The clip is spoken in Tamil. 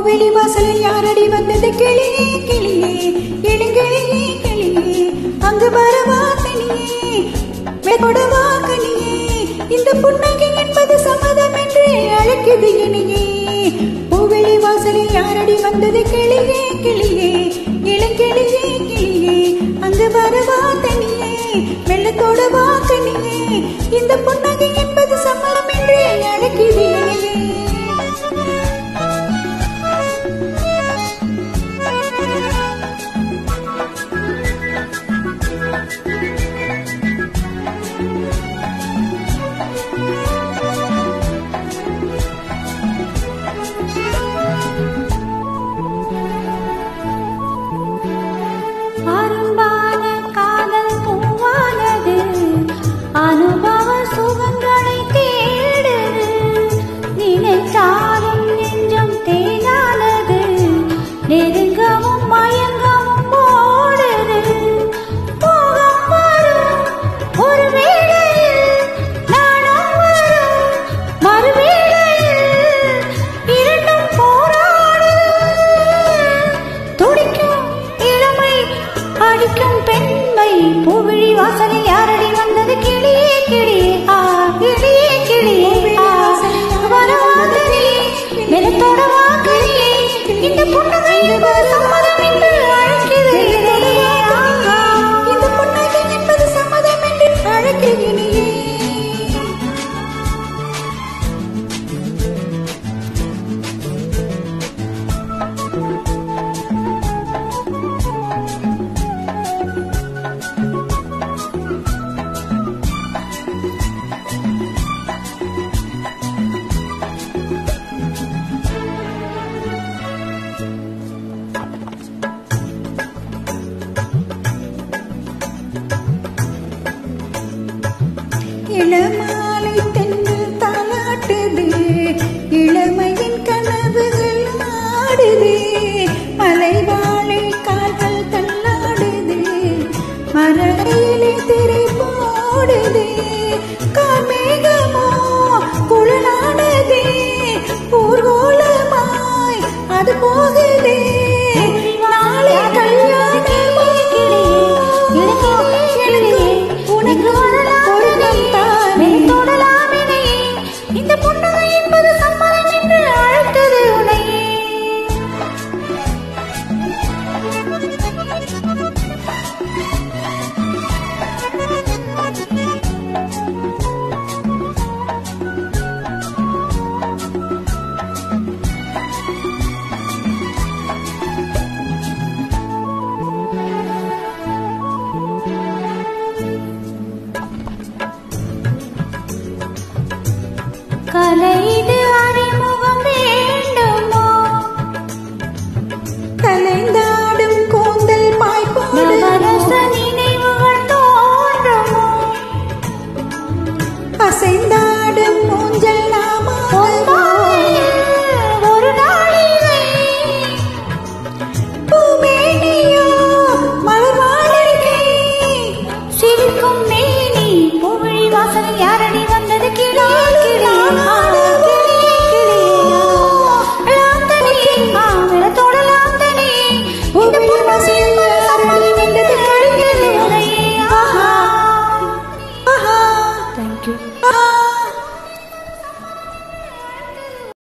பூவெளி வாசலில் யாரடி வந்தது கிளியே கிளியே இளங்கிளியே கிளியே அங்கு வரவா கனியே வெகொடவா கனியே இந்த புன்னகை என்பது சம்மதம் என்று அழைக்குது இனியே பூவெளி வாசலில் யாரடி வந்தது கிளியே கிளியே இளங்கிளியே கிளியே அங்கு வரவா கனியே வெள்ளத்தோடவா கனியே இந்த புன்னகை என்பது சம்மதம் என்று அழைக்குது இனியே அன்பான காதல் பூவானது அனுபவ சுகங்களை தேடுது நினைத்தாலும் நெஞ்சம் தேனானது நெருங்கவும் மயங்கவும் போடுது போகம் வரும் ஒரு வேளையில் நானும் வரும் மறுவேளையில் இரண்டும் போராடு துடிக்கும் இளமை அடிக்கும் பெண்மை பூவிழி வாசலில் யாரடி வந்தது கிளியே கிளியே ஆ கிளியே கிளியே வரவாதனே நிலத்தோட வாக்கறியே இந்த புன்னகை என்பது சம்மதம் என்று அழைக்கிறது இந்த புன்னகை என்பது சம்மதம் என்று அழைக்கிறேன் இளமாலை தென்றல் தாலாட்டுது இளமையின் கனவுகள் ஆடுது மலைவாழை கால்கள் தள்ளாடுது மரடியிலே திரை போடுது கார்மேகமோ குழலானதே ஊர்கோலமாய் அது போகுதே நாளை கல்யாணமோ உனக்கு இந்த புன்னகை என்பது சம்மதம் என்று அழைத்தது உனையே கலைது அறிமுகம் வேண்டுமோ கலைந்தாடும் கூந்தல் நவரச நினைவுகள் தோன்றுமோ அசைந்தாடும் ஊஞ்சல் நாமோ ஒரு நாளிலே பூமேனியோ மலர் மாளிகை சிரிக்கும் மேனி பூவிழி வாசலில் யாரடி